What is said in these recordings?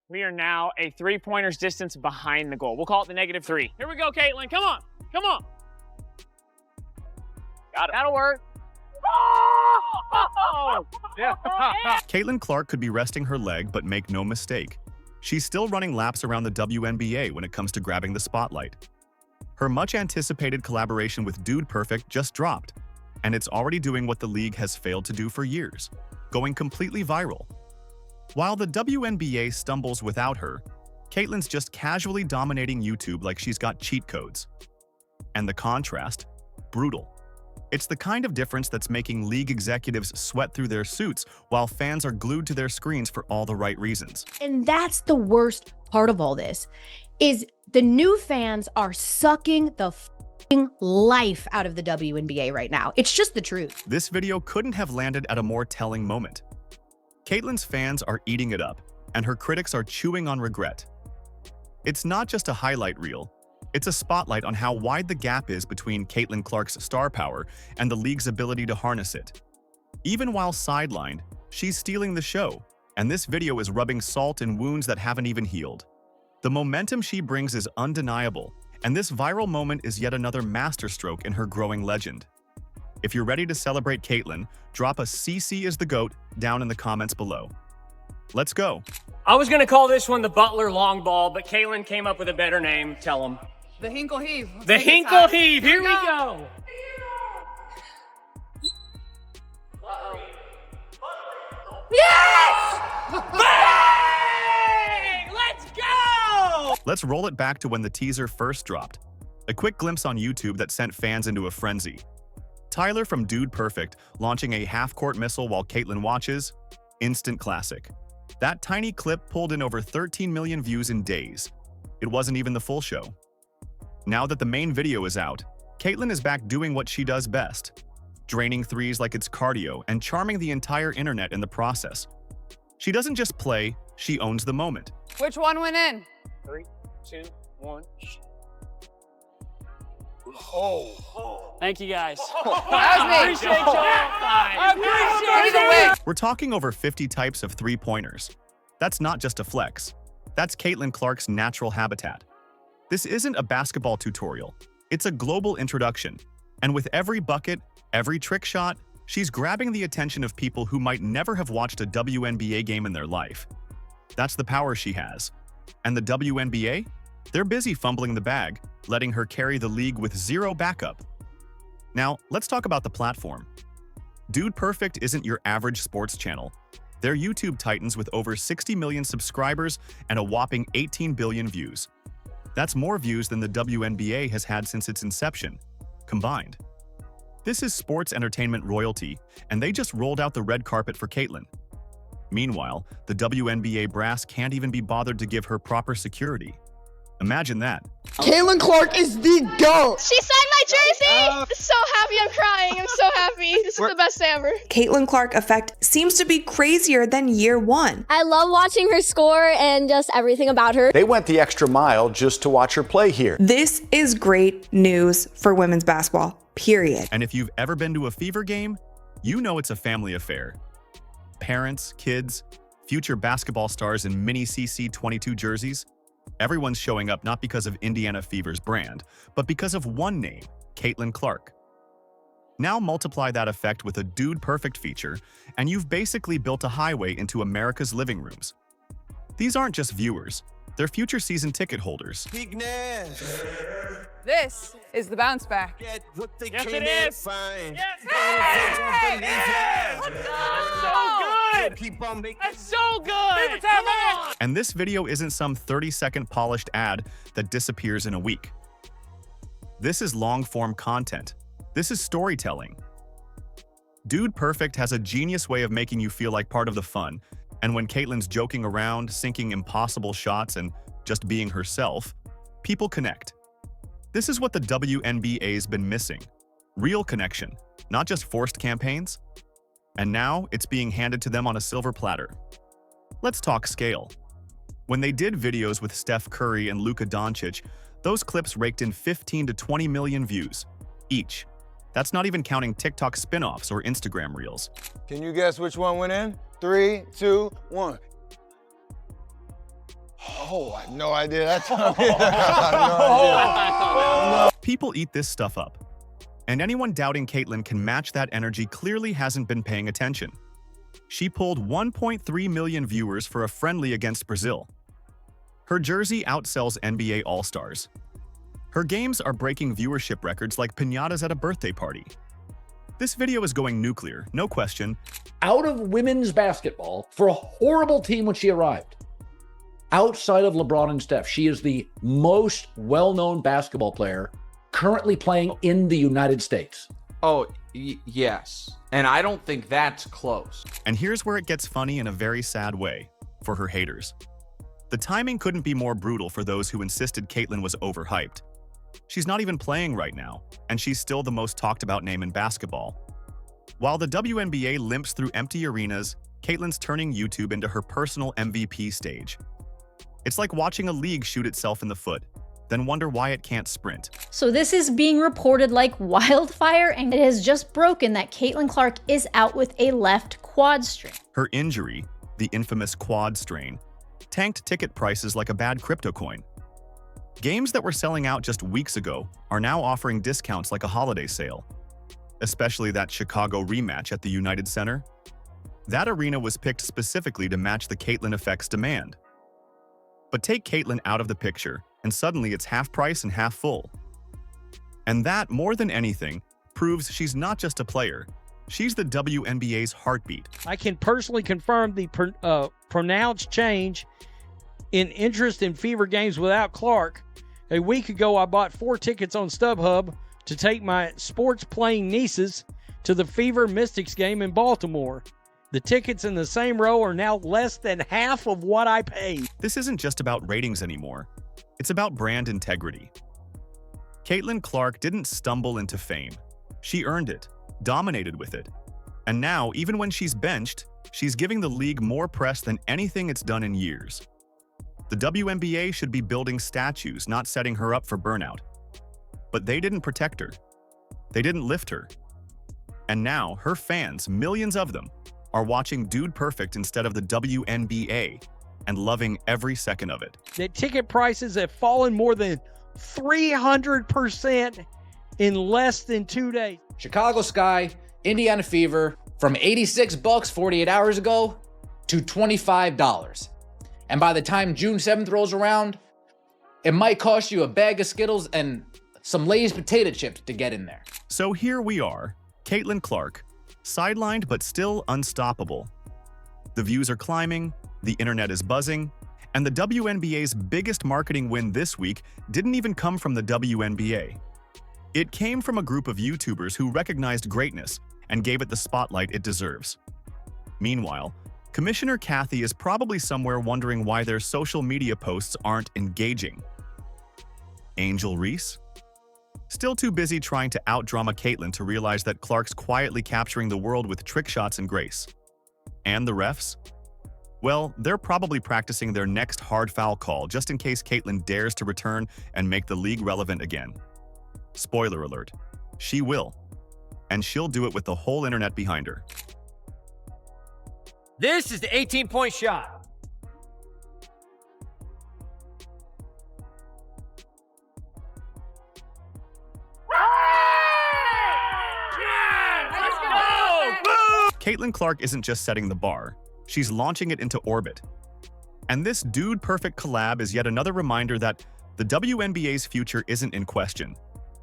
We are now a 3-pointers distance behind the goal. We'll call it the -3. Here we go, Caitlin. Come on. Come on. Got it. That'll work. Oh! Yeah. Caitlin Clark could be resting her leg, but make no mistake. She's still running laps around the WNBA when it comes to grabbing the spotlight. Her much-anticipated collaboration with Dude Perfect just dropped, and it's already doing what the league has failed to do for years, going completely viral. While the WNBA stumbles without her, Caitlin's just casually dominating YouTube like she's got cheat codes. And the contrast? Brutal. It's the kind of difference that's making league executives sweat through their suits while fans are glued to their screens for all the right reasons. And that's the worst part of all this, is the new fans are sucking the f***ing life out of the WNBA right now. It's just the truth. This video couldn't have landed at a more telling moment. Caitlin's fans are eating it up, and her critics are chewing on regret. It's not just a highlight reel, it's a spotlight on how wide the gap is between Caitlin Clark's star power and the league's ability to harness it. Even while sidelined, she's stealing the show, and this video is rubbing salt in wounds that haven't even healed. The momentum she brings is undeniable, and this viral moment is yet another masterstroke in her growing legend. If you're ready to celebrate Caitlin, drop a CC is the GOAT down in the comments below. Let's go. I was going to call this one the Butler long ball, but Caitlin came up with a better name. Tell them. The Hinkle Heave. The Hinkle Heave. Here we go. Yes! Bang! Let's go! Let's roll it back to when the teaser first dropped. A quick glimpse on YouTube that sent fans into a frenzy. Tyler from Dude Perfect launching a half-court missile while Caitlin watches. Instant classic. That tiny clip pulled in over 13 million views in days. It wasn't even the full show. Now that the main video is out, Caitlin is back doing what she does best, draining threes like it's cardio and charming the entire internet in the process. She doesn't just play, she owns the moment. Which one went in? 3, 2, 1. Thank you guys. That was me. Appreciate y'all. We're talking over 50 types of three-pointers. That's not just a flex. That's Caitlin Clark's natural habitat. This isn't a basketball tutorial. It's a global introduction. And with every bucket, every trick shot, she's grabbing the attention of people who might never have watched a WNBA game in their life. That's the power she has. And the WNBA? They're busy fumbling the bag, letting her carry the league with zero backup. Now, let's talk about the platform. Dude Perfect isn't your average sports channel. They're YouTube titans with over 60 million subscribers and a whopping 18 billion views. That's more views than the WNBA has had since its inception, combined. This is sports entertainment royalty, and they just rolled out the red carpet for Caitlin. Meanwhile, the WNBA brass can't even be bothered to give her proper security. Imagine that. Caitlin Clark is the GOAT! She signed my jersey! So happy, I'm crying. I'm so happy. This is the best day ever. Caitlin Clark effect seems to be crazier than year one. I love watching her score and just everything about her. They went the extra mile just to watch her play here. This is great news for women's basketball, period. And if you've ever been to a Fever game, you know it's a family affair. Parents, kids, future basketball stars in mini CC 22 jerseys. Everyone's showing up not because of Indiana Fever's brand, but because of one name, Caitlin Clark. Now multiply that effect with a Dude Perfect feature, and you've basically built a highway into America's living rooms. These aren't just viewers, they're future season ticket holders. This is the bounce back. Yes, it is. Yes. That's so good. That's so good. Come on. And this video isn't some 30-second polished ad that disappears in a week. This is long-form content. This is storytelling. Dude Perfect has a genius way of making you feel like part of the fun, and when Caitlin's joking around, sinking impossible shots, and just being herself, people connect. This is what the WNBA's been missing. Real connection, not just forced campaigns. And now, it's being handed to them on a silver platter. Let's talk scale. When they did videos with Steph Curry and Luka Doncic, those clips raked in 15 to 20 million views, each. That's not even counting TikTok spin-offs or Instagram reels. Can you guess which one went in? 3, 2, 1. Oh, I have no idea. That's I have no idea. People eat this stuff up. And anyone doubting Caitlin can match that energy clearly hasn't been paying attention. She pulled 1.3 million viewers for a friendly against Brazil. Her jersey outsells NBA All-Stars. Her games are breaking viewership records like piñatas at a birthday party. This video is going nuclear, no question. Out of women's basketball for a horrible team when she arrived. Outside of LeBron and Steph, she is the most well-known basketball player currently playing in the United States. Oh, yes. And I don't think that's close. And here's where it gets funny in a very sad way for her haters. The timing couldn't be more brutal for those who insisted Caitlin was overhyped. She's not even playing right now, and she's still the most talked about name in basketball. While the WNBA limps through empty arenas, Caitlin's turning YouTube into her personal MVP stage. It's like watching a league shoot itself in the foot, then wonder why it can't sprint. So this is being reported like wildfire, and it has just broken that Caitlin Clark is out with a left quad strain. Her injury, the infamous quad strain, tanked ticket prices like a bad crypto coin. Games that were selling out just weeks ago are now offering discounts like a holiday sale, especially that Chicago rematch at the United Center. That arena was picked specifically to match the Caitlin effect's demand. But take Caitlin out of the picture, and suddenly it's half price and half full. And that, more than anything, proves she's not just a player, she's the WNBA's heartbeat. I can personally confirm the pronounced change in interest in Fever games without Clark. A week ago, I bought 4 tickets on StubHub to take my sports-playing nieces to the Fever Mystics game in Baltimore. The tickets in the same row are now less than half of what I paid. This isn't just about ratings anymore. It's about brand integrity. Caitlin Clark didn't stumble into fame. She earned it, dominated with it. And now, even when she's benched, she's giving the league more press than anything it's done in years. The WNBA should be building statues, not setting her up for burnout. But they didn't protect her. They didn't lift her. And now, her fans, millions of them, are watching Dude Perfect instead of the WNBA and loving every second of it. The ticket prices have fallen more than 300% in less than 2 days. Chicago Sky, Indiana Fever, from $86 48 hours ago to $25. And by the time June 7th rolls around, it might cost you a bag of Skittles and some Lay's potato chips to get in there. So here we are, Caitlin Clark, sidelined but still unstoppable. The views are climbing, the internet is buzzing, and the WNBA's biggest marketing win this week didn't even come from the WNBA. It came from a group of YouTubers who recognized greatness and gave it the spotlight it deserves. Meanwhile, Commissioner Kathy is probably somewhere wondering why their social media posts aren't engaging. Angel Reese? Still too busy trying to out-drama Caitlin to realize that Clark's quietly capturing the world with trick shots and grace. And the refs? Well, they're probably practicing their next hard foul call just in case Caitlin dares to return and make the league relevant again. Spoiler alert, she will. And she'll do it with the whole internet behind her. This is the 18-point shot. Caitlin Clark isn't just setting the bar, she's launching it into orbit. And this Dude Perfect collab is yet another reminder that the WNBA's future isn't in question.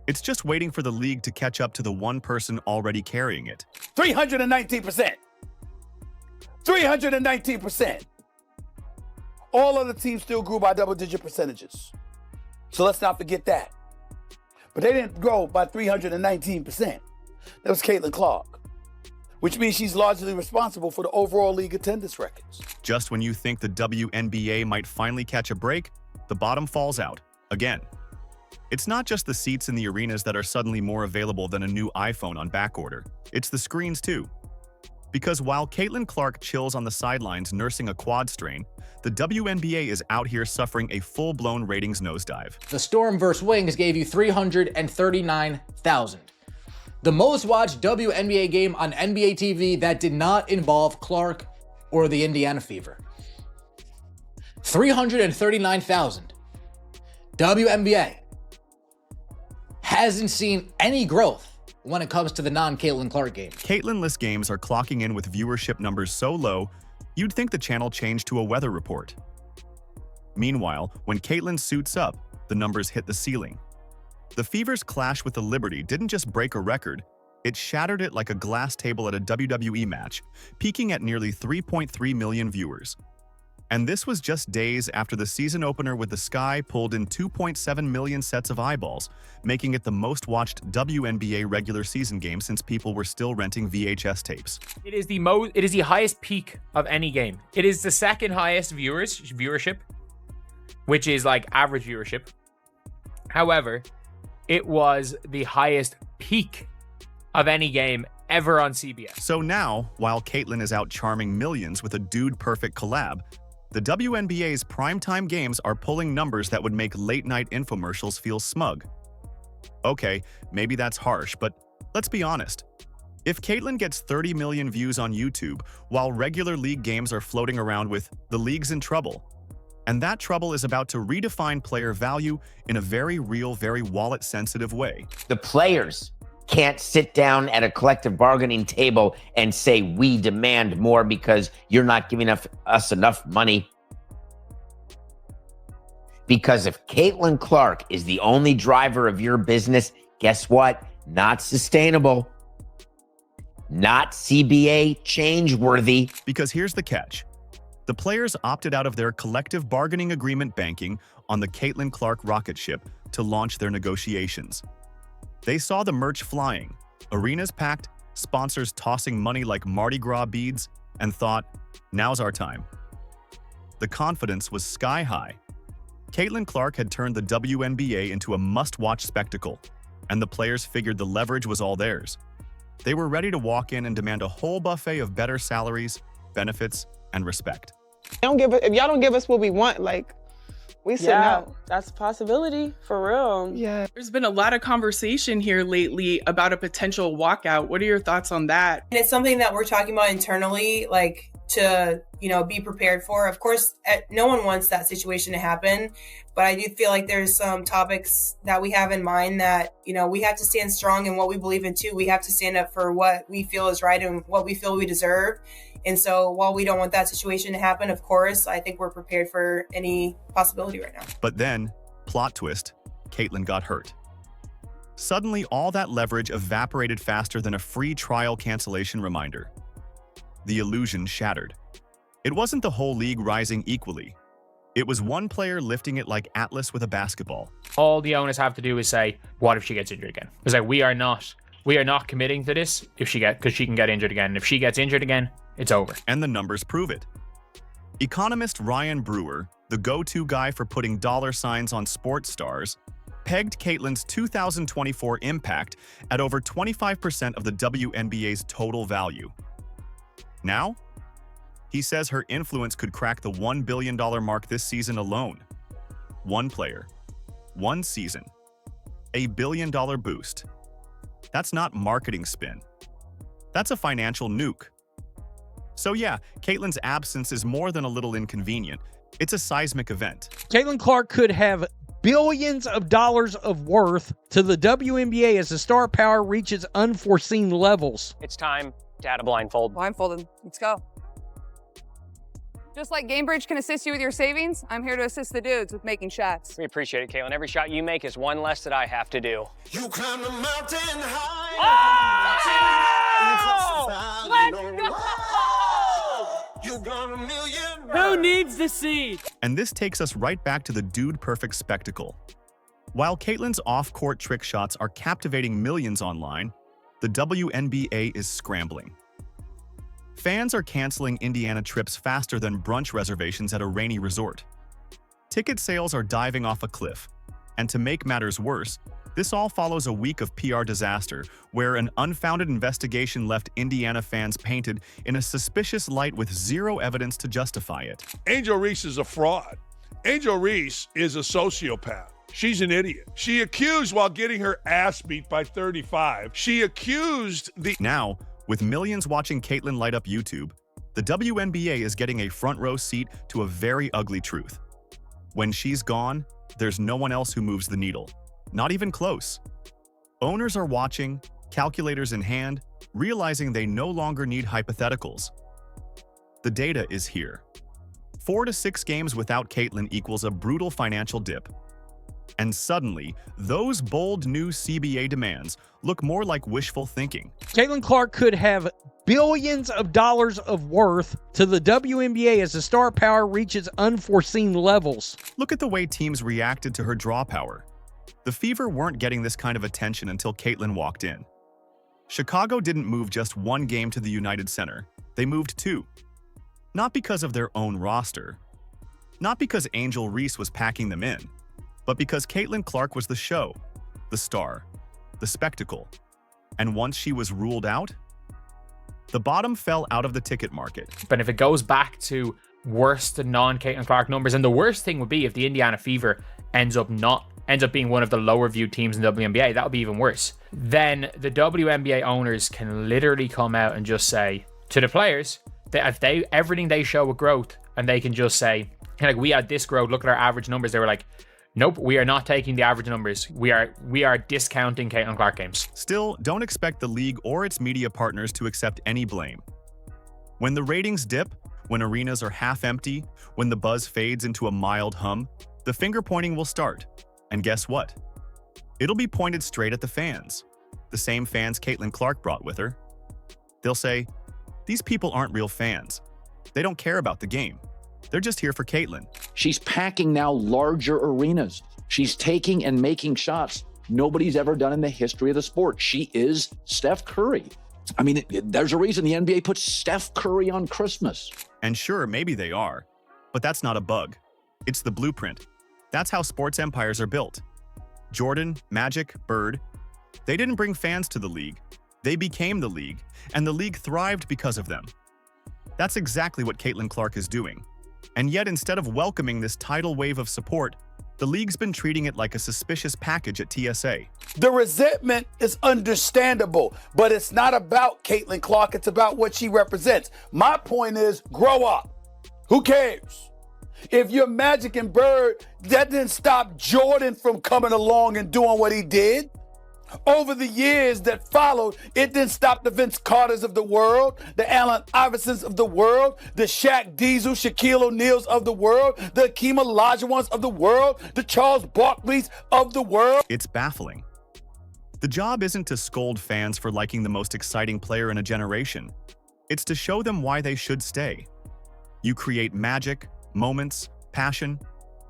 It's just waiting for the league to catch up to the one person already carrying it. 319%. 319%. All other teams still grew by double-digit percentages. So let's not forget that. But they didn't grow by 319%. That was Caitlin Clark, which means she's largely responsible for the overall league attendance records. Just when you think the WNBA might finally catch a break, the bottom falls out, again. It's not just the seats in the arenas that are suddenly more available than a new iPhone on backorder. It's the screens too. Because while Caitlin Clark chills on the sidelines nursing a quad strain, the WNBA is out here suffering a full-blown ratings nosedive. The Storm vs. Wings gave you 339,000. The most watched WNBA game on NBA TV that did not involve Clark or the Indiana Fever. 339,000. WNBA hasn't seen any growth when it comes to the non-Caitlin Clark game. Caitlin-less games are clocking in with viewership numbers so low, you'd think the channel changed to a weather report. Meanwhile, when Caitlin suits up, the numbers hit the ceiling. The Fever's clash with the Liberty didn't just break a record, it shattered it like a glass table at a WWE match, peaking at nearly 3.3 million viewers. And this was just days after the season opener with the Sky pulled in 2.7 million sets of eyeballs, making it the most-watched WNBA regular season game since people were still renting VHS tapes. It is the highest peak of any game. It is the second highest viewership, which is like average viewership. However, it was the highest peak of any game ever on CBS. So now, while Caitlin is out charming millions with a dude-perfect collab, the WNBA's primetime games are pulling numbers that would make late-night infomercials feel smug. Okay, maybe that's harsh, but let's be honest. If Caitlin gets 30 million views on YouTube, while regular league games are floating around with "the league's in trouble," and that trouble is about to redefine player value in a very real, very wallet-sensitive way. The players can't sit down at a collective bargaining table and say, we demand more because you're not giving us enough money. Because if Caitlin Clark is the only driver of your business, guess what? Not sustainable. Not CBA change-worthy. Because here's the catch. The players opted out of their collective bargaining agreement banking on the Caitlin Clark rocket ship to launch their negotiations. They saw the merch flying, arenas packed, sponsors tossing money like Mardi Gras beads, and thought, now's our time. The confidence was sky high. Caitlin Clark had turned the WNBA into a must-watch spectacle, and the players figured the leverage was all theirs. They were ready to walk in and demand a whole buffet of better salaries, benefits, and respect. If y'all don't give us what we want, like, we sitting out. That's a possibility, for real. Yeah. There's been a lot of conversation here lately about a potential walkout. What are your thoughts on that? And it's something that we're talking about internally, like to, be prepared for. Of course, no one wants that situation to happen, but I do feel like there's some topics that we have in mind that, we have to stand strong in what we believe in too. We have to stand up for what we feel is right and what we feel we deserve. And so while we don't want that situation to happen, of course, I think we're prepared for any possibility right now. But then, plot twist, Caitlin got hurt. Suddenly, all that leverage evaporated faster than a free trial cancellation reminder. The illusion shattered. It wasn't the whole league rising equally. It was one player lifting it like Atlas with a basketball. All the owners have to do is say, what if she gets injured again? It's like, we are not committing to this because she can get injured again. And if she gets injured again, it's over. And the numbers prove it. Economist Ryan Brewer, the go-to guy for putting dollar signs on sports stars, pegged Caitlin's 2024 impact at over 25% of the WNBA's total value. Now, he says her influence could crack the $1 billion mark this season alone. One player, one season, $1 billion boost. That's not marketing spin. That's a financial nuke. So yeah, Caitlin's absence is more than a little inconvenient. It's a seismic event. Caitlin Clark could have billions of dollars of worth to the WNBA as the star power reaches unforeseen levels. It's time to add a blindfold. Blindfolded. Let's go. Just like GameBridge can assist you with your savings, I'm here to assist the dudes with making shots. We appreciate it, Caitlin. Every shot you make is one less that I have to do. You climb the mountain high. Oh! Let's go! You got a million. Who needs the seed? And this takes us right back to the dude-perfect spectacle. While Caitlin's off-court trick shots are captivating millions online, the WNBA is scrambling. Fans are canceling Indiana trips faster than brunch reservations at a rainy resort. Ticket sales are diving off a cliff. And to make matters worse, this all follows a week of PR disaster where an unfounded investigation left Indiana fans painted in a suspicious light with zero evidence to justify it. Angel Reese is a fraud. Angel Reese is a sociopath. She's an idiot. She accused while getting her ass beat by 35. She accused the... Now, with millions watching Caitlin light up YouTube, The WNBA is getting a front row seat to a very ugly truth. When she's gone, there's no one else who moves the needle. Not even close. Owners are watching, calculators in hand, realizing they no longer need hypotheticals. The data is here. 4 to 6 games without Caitlin equals a brutal financial dip. And suddenly, those bold new CBA demands look more like wishful thinking. Caitlin Clark could have billions of dollars of worth to the WNBA as the star power reaches unforeseen levels. Look at the way teams reacted to her draw power. The Fever weren't getting this kind of attention until Caitlin walked in. Chicago didn't move just one game to the United Center. They moved 2. Not because of their own roster. Not because Angel Reese was packing them in. But because Caitlin Clark was the show, the star, the spectacle. And once she was ruled out, the bottom fell out of the ticket market. But if it goes back to worst non-Caitlin Clark numbers, and the worst thing would be if the Indiana Fever ends up being one of the lower viewed teams in the WNBA, that would be even worse. Then the WNBA owners can literally come out and just say to the players that if everything they show with growth, and they can just say, like, we had this growth, look at our average numbers. They were like, nope, we are not taking the average numbers. We are discounting Caitlin Clark games. Still, don't expect the league or its media partners to accept any blame. When the ratings dip, when arenas are half empty, when the buzz fades into a mild hum, the finger pointing will start. And guess what? It'll be pointed straight at the fans. The same fans Caitlin Clark brought with her. They'll say, these people aren't real fans. They don't care about the game. They're just here for Caitlin. She's packing now larger arenas. She's taking and making shots nobody's ever done in the history of the sport. She is Steph Curry. I mean, there's a reason the NBA puts Steph Curry on Christmas. And sure, maybe they are, but that's not a bug. It's the blueprint. That's how sports empires are built. Jordan, Magic, Bird, they didn't bring fans to the league. They became the league, and the league thrived because of them. That's exactly what Caitlin Clark is doing. And yet, instead of welcoming this tidal wave of support, the league's been treating it like a suspicious package at TSA. The resentment is understandable, but it's not about Caitlin Clark. It's about what she represents. My point is, grow up. Who cares? If you're Magic and Bird, that didn't stop Jordan from coming along and doing what he did. Over the years that followed, it didn't stop the Vince Carters of the world, the Allen Iversons of the world, the Shaq Diesel, Shaquille O'Neals of the world, the Hakeem Olajuwons of the world, the Charles Barkleys of the world. It's baffling. The job isn't to scold fans for liking the most exciting player in a generation. It's to show them why they should stay. You create magic, moments, passion.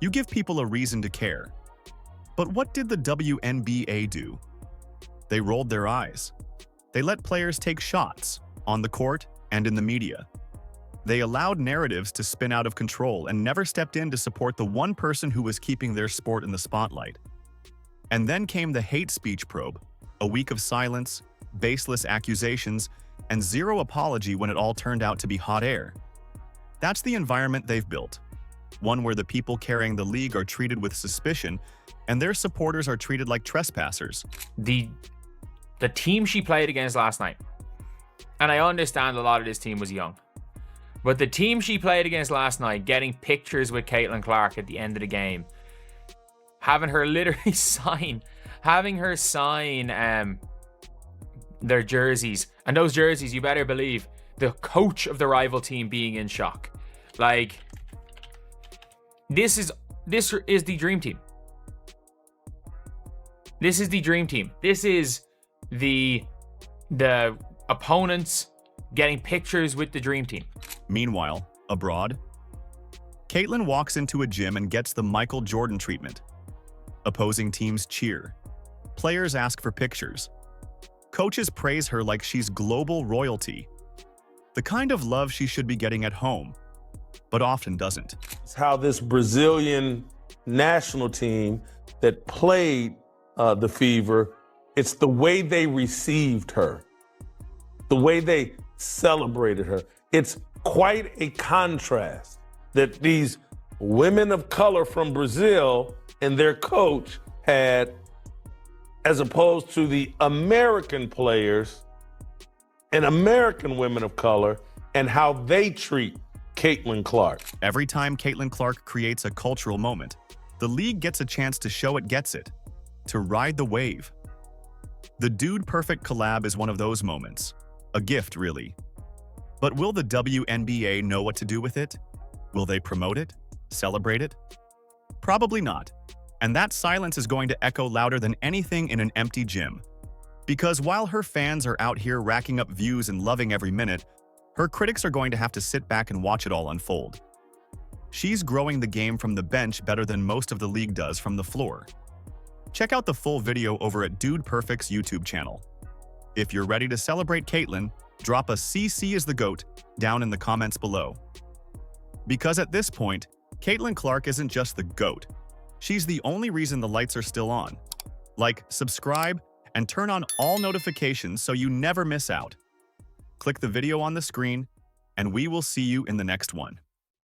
You give people a reason to care. But what did the WNBA do? They rolled their eyes. They let players take shots, on the court and in the media. They allowed narratives to spin out of control and never stepped in to support the one person who was keeping their sport in the spotlight. And then came the hate speech probe, a week of silence, baseless accusations, and zero apology when it all turned out to be hot air. That's the environment they've built, one where the people carrying the league are treated with suspicion and their supporters are treated like trespassers. The team she played against last night, and I understand a lot of this team was young, but the team she played against last night, getting pictures with Caitlin Clark at the end of the game, having her literally sign their jerseys, and those jerseys, you better believe, the coach of the rival team being in shock. Like, this is the dream team. This is the dream team. This is the opponents getting pictures with the dream team. Meanwhile, abroad, Caitlin walks into a gym and gets the Michael Jordan treatment. Opposing teams cheer. Players ask for pictures. Coaches praise her like she's global royalty. The kind of love she should be getting at home, but often doesn't. It's how this Brazilian national team that played the Fever, it's the way they received her, the way they celebrated her. It's quite a contrast that these women of color from Brazil and their coach had, as opposed to the American players and American women of color and how they treat Caitlin Clark. Every time Caitlin Clark creates a cultural moment, the league gets a chance to show it gets it, to ride the wave. The Dude Perfect collab is one of those moments. A gift, really. But will the WNBA know what to do with it? Will they promote it? Celebrate it? Probably not. And that silence is going to echo louder than anything in an empty gym. Because while her fans are out here racking up views and loving every minute, her critics are going to have to sit back and watch it all unfold. She's growing the game from the bench better than most of the league does from the floor. Check out the full video over at Dude Perfect's YouTube channel. If you're ready to celebrate Caitlin, drop a CC is the GOAT down in the comments below. Because at this point, Caitlin Clark isn't just the GOAT. She's the only reason the lights are still on. Like, subscribe, and turn on all notifications so you never miss out. Click the video on the screen, and we will see you in the next one.